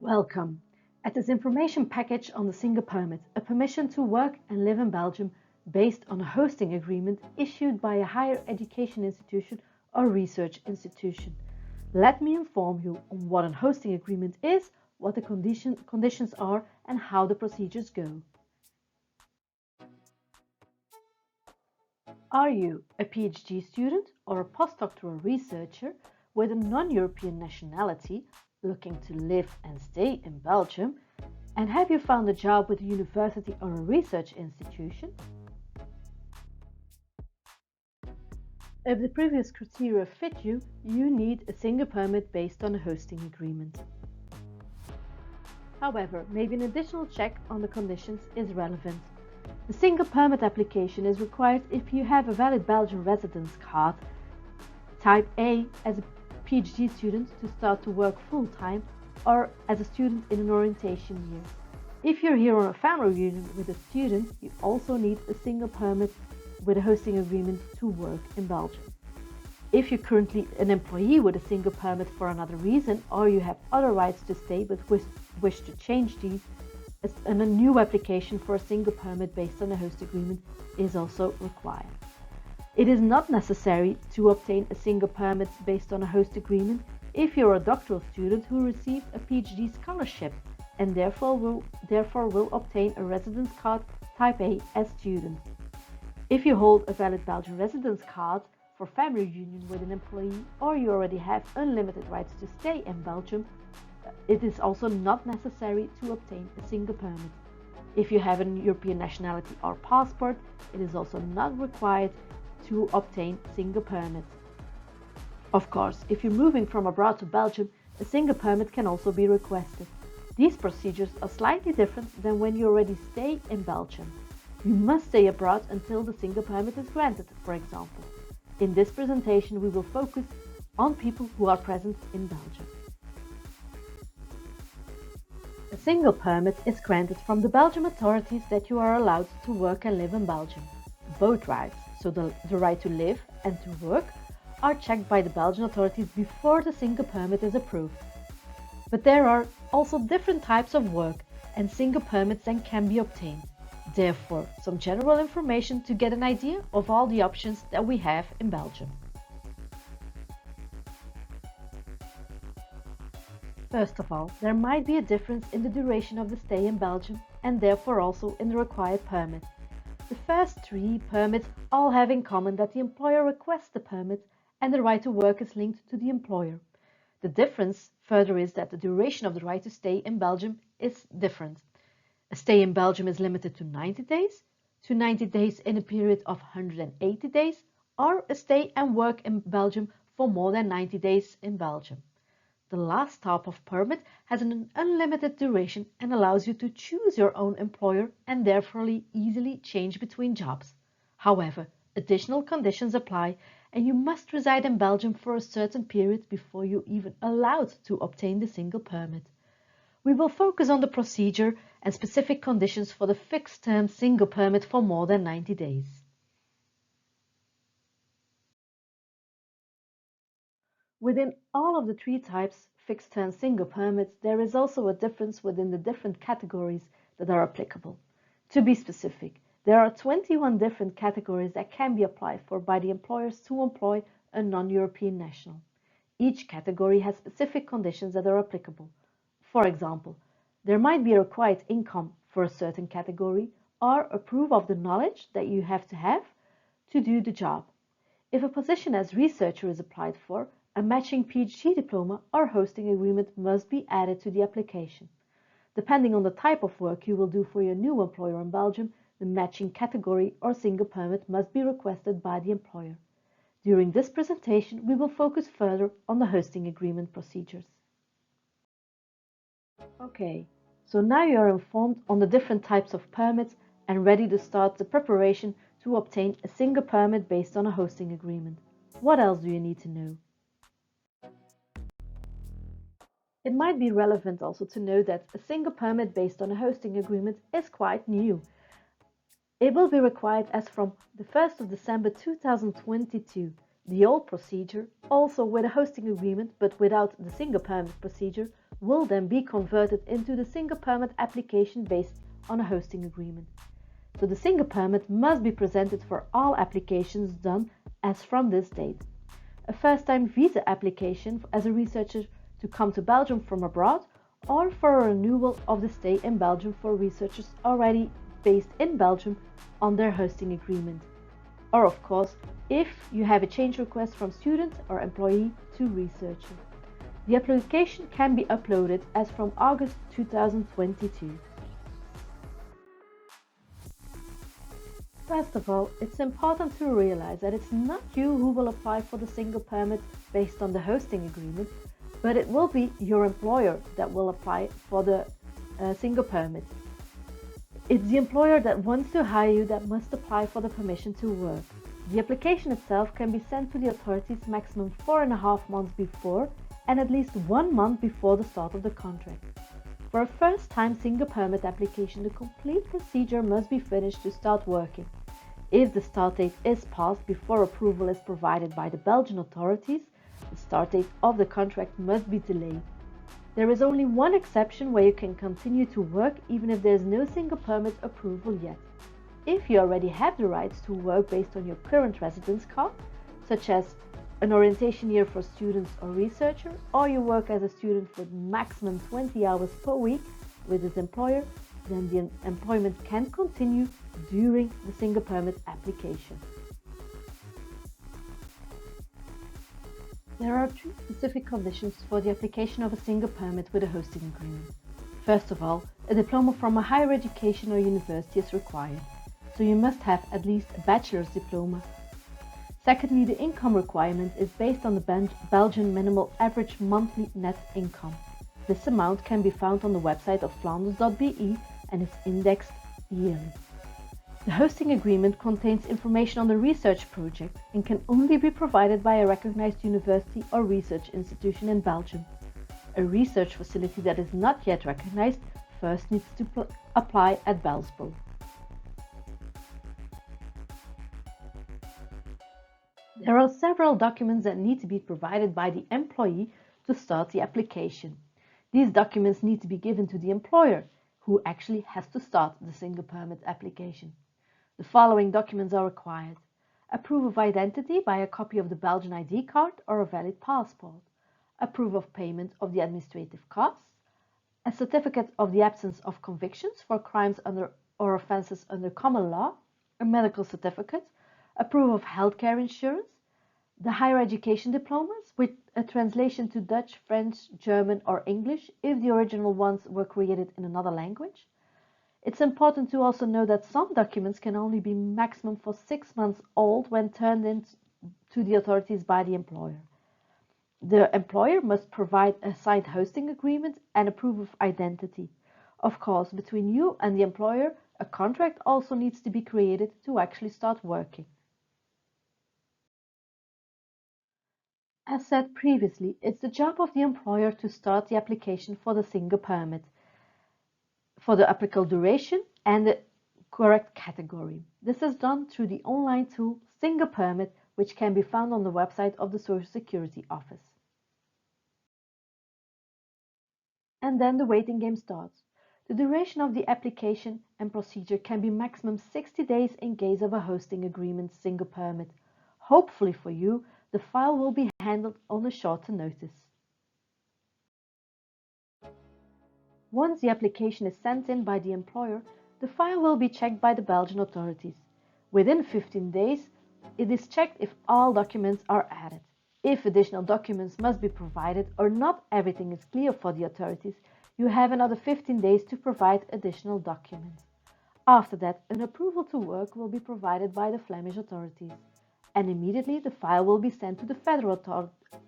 Welcome. At this information package on the single permit, a permission to work and live in Belgium based on a hosting agreement issued by a higher education institution or research institution. Let me inform you on what a hosting agreement is, what the conditions are, and how the procedures go. Are you a PhD student or a postdoctoral researcher with a non-European nationality looking to live and stay in Belgium? And have you found a job with a university or a research institution? If the previous criteria fit you, you need a single permit based on a hosting agreement. However, maybe an additional check on the conditions is relevant. The single permit application is required if you have a valid Belgian residence card, type A as a PhD student to start to work full-time or as a student in an orientation year. If you're here on a family reunion with a student, you also need a single permit with a hosting agreement to work in Belgium. If you're currently an employee with a single permit for another reason, or you have other rights to stay but wish to change these, a new application for a single permit based on a host agreement is also required. It is not necessary to obtain a single permit based on a host agreement if you're a doctoral student who received a PhD scholarship and therefore will obtain a residence card type A as student. If you hold a valid Belgian residence card for family reunion with an employee, or you already have unlimited rights to stay in Belgium, it is also not necessary to obtain a single permit. If you have a European nationality or passport, it is also not required to obtain single permits. Of course, if you're moving from abroad to Belgium, a single permit can also be requested. These procedures are slightly different than when you already stay in Belgium. You must stay abroad until the single permit is granted, for example. In this presentation, we will focus on people who are present in Belgium. A single permit is granted from the Belgian authorities that you are allowed to work and live in Belgium. Both rights, so the right to live and to work, are checked by the Belgian authorities before the single permit is approved. But there are also different types of work and single permits then can be obtained. Therefore, some general information to get an idea of all the options that we have in Belgium. First of all, there might be a difference in the duration of the stay in Belgium and therefore also in the required permit. The first three permits all have in common that the employer requests the permit and the right to work is linked to the employer. The difference further is that the duration of the right to stay in Belgium is different. A stay in Belgium is limited to 90 days in a period of 180 days, or a stay and work in Belgium for more than 90 days in Belgium. The last type of permit has an unlimited duration and allows you to choose your own employer and therefore easily change between jobs. However, additional conditions apply and you must reside in Belgium for a certain period before you're even allowed to obtain the single permit. We will focus on the procedure and specific conditions for the fixed-term single permit for more than 90 days. Within all of the three types fixed-term single permits, there is also a difference within the different categories that are applicable. To be specific, there are 21 different categories that can be applied for by the employers to employ a non-European national. Each category has specific conditions that are applicable. For example, there might be a required income for a certain category or a proof of the knowledge that you have to do the job. If a position as researcher is applied for, a matching PhD diploma or hosting agreement must be added to the application. Depending on the type of work you will do for your new employer in Belgium, the matching category or single permit must be requested by the employer. During this presentation, we will focus further on the hosting agreement procedures. Okay, so now you are informed on the different types of permits and ready to start the preparation to obtain a single permit based on a hosting agreement. What else do you need to know? It might be relevant also to know that a single permit based on a hosting agreement is quite new. It will be required as from the 1st of December 2022. The old procedure, also with a hosting agreement but without the single permit procedure, will then be converted into the single permit application based on a hosting agreement. So the single permit must be presented for all applications done as from this date. A first-time visa application as a researcher to come to Belgium from abroad, or for a renewal of the stay in Belgium for researchers already based in Belgium on their hosting agreement. Or of course, if you have a change request from student or employee to researcher. The application can be uploaded as from August 2022. First of all, it's important to realize that it's not you who will apply for the single permit based on the hosting agreement, but it will be your employer that will apply for the single permit. It's the employer that wants to hire you that must apply for the permission to work. The application itself can be sent to the authorities maximum 4.5 months before and at least 1 month before the start of the contract. For a first-time single permit application, the complete procedure must be finished to start working. If the start date is passed before approval is provided by the Belgian authorities, the start date of the contract must be delayed. There is only one exception where you can continue to work even if there is no single permit approval yet. If you already have the rights to work based on your current residence card, such as an orientation year for students or researcher, or you work as a student for maximum 20 hours per week with his employer, then the employment can continue during the single permit application. There are 3 specific conditions for the application of a single permit with a hosting agreement. First of all, a diploma from a higher education or university is required, so you must have at least a bachelor's diploma. Secondly, the income requirement is based on the Belgian minimal average monthly net income. This amount can be found on the website of Flanders.be and is indexed yearly. The hosting agreement contains information on the research project and can only be provided by a recognized university or research institution in Belgium. A research facility that is not yet recognized first needs to apply at Belsbo. There are several documents that need to be provided by the employee to start the application. These documents need to be given to the employer, who actually has to start the single permit application. The following documents are required: a proof of identity by a copy of the Belgian ID card or a valid passport, a proof of payment of the administrative costs, a certificate of the absence of convictions for crimes or offences under common law, a medical certificate, a proof of healthcare insurance, the higher education diplomas with a translation to Dutch, French, German or English if the original ones were created in another language. It's important to also know that some documents can only be maximum for 6 months old when turned in to the authorities by the employer. The employer must provide a signed hosting agreement and a proof of identity. Of course, between you and the employer, a contract also needs to be created to actually start working. As said previously, it's the job of the employer to start the application for the single permit, for the applicable duration and the correct category. This is done through the online tool Single Permit, which can be found on the website of the Social Security Office. And then the waiting game starts. The duration of the application and procedure can be maximum 60 days in case of a hosting agreement single permit. Hopefully for you, the file will be handled on a shorter notice. Once the application is sent in by the employer, the file will be checked by the Belgian authorities. Within 15 days, it is checked if all documents are added. If additional documents must be provided or not everything is clear for the authorities, you have another 15 days to provide additional documents. After that, an approval to work will be provided by the Flemish authorities, and immediately the file will be sent to the federal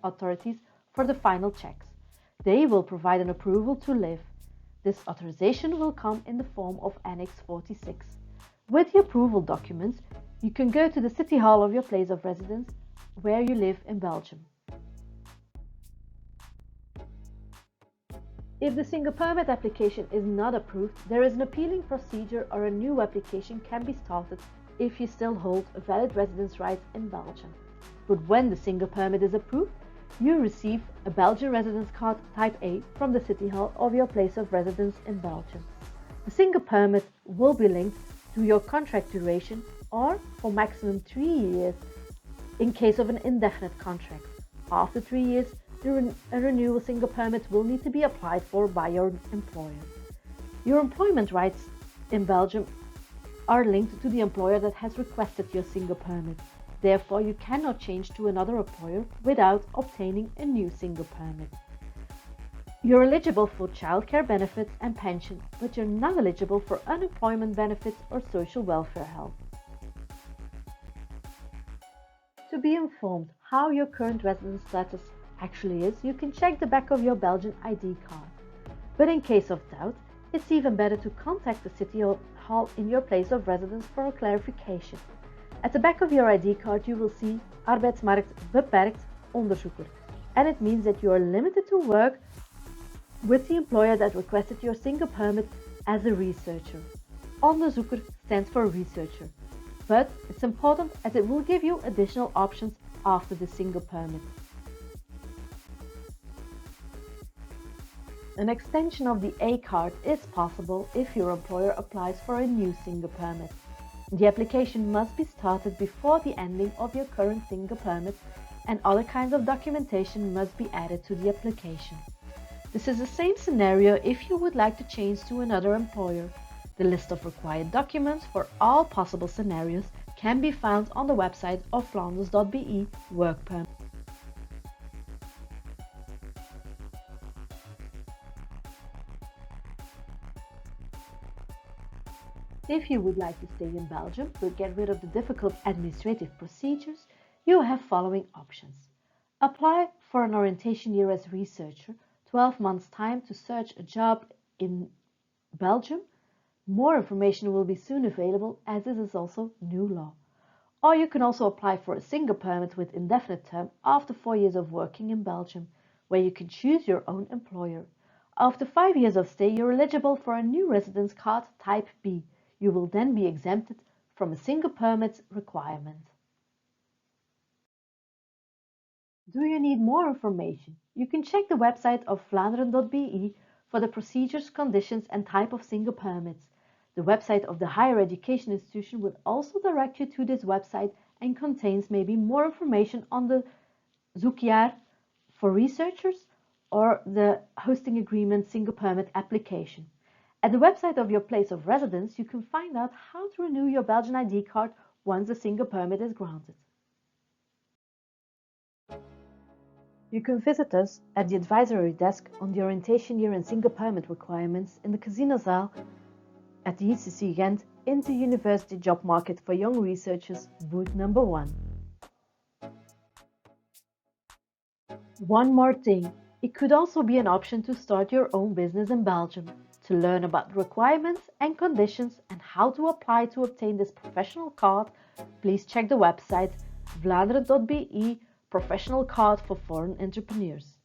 authorities for the final checks. They will provide an approval to live. This authorization will come in the form of Annex 46. With the approval documents, you can go to the City Hall of your place of residence where you live in Belgium. If the single permit application is not approved, there is an appealing procedure or a new application can be started if you still hold a valid residence right in Belgium. but when the single permit is approved, you receive a Belgian residence card type A from the City Hall of your place of residence in Belgium. The single permit will be linked to your contract duration or for maximum 3 years in case of an indefinite contract. After 3 years, a renewal single permit will need to be applied for by your employer. Your employment rights in Belgium are linked to the employer that has requested your single permit. Therefore, you cannot change to another employer without obtaining a new single permit. You're eligible for childcare benefits and pension, but you're not eligible for unemployment benefits or social welfare help. To be informed how your current residence status actually is, you can check the back of your Belgian ID card. But in case of doubt, it's even better to contact the City Hall in your place of residence for a clarification. At the back of your ID card you will see arbeidsmarkt beperkt onderzoeker, and it means that you are limited to work with the employer that requested your single permit as a researcher. Onderzoeker stands for researcher, but it's important as it will give you additional options after the single permit. An extension of the A card is possible if your employer applies for a new single permit. The application must be started before the ending of your current single permit, and other kinds of documentation must be added to the application. This is the same scenario if you would like to change to another employer. The list of required documents for all possible scenarios can be found on the website of Flanders.be Work Permit. If you would like to stay in Belgium but get rid of the difficult administrative procedures, you have following options. Apply for an orientation year as researcher, 12 months time to search a job in Belgium. More information will be soon available as this is also new law. Or you can also apply for a single permit with indefinite term after 4 years of working in Belgium, where you can choose your own employer. After 5 years of stay, you're eligible for a new residence card type B. You will then be exempted from a single permit requirement. Do you need more information? You can check the website of Vlaanderen.be for the procedures, conditions and type of single permits. The website of the higher education institution will also direct you to this website and contains maybe more information on the zoekjaar for researchers or the hosting agreement single permit application. At the website of your place of residence, you can find out how to renew your Belgian ID card once a single permit is granted. You can visit us at the advisory desk on the orientation year and single permit requirements in the Casinozaal at the ECC Ghent in the University Job Market for Young Researchers, booth number 1. One more thing, it could also be an option to start your own business in Belgium. To learn about the requirements and conditions and how to apply to obtain this professional card, please check the website Vlaanderen.be Professional Card for Foreign Entrepreneurs.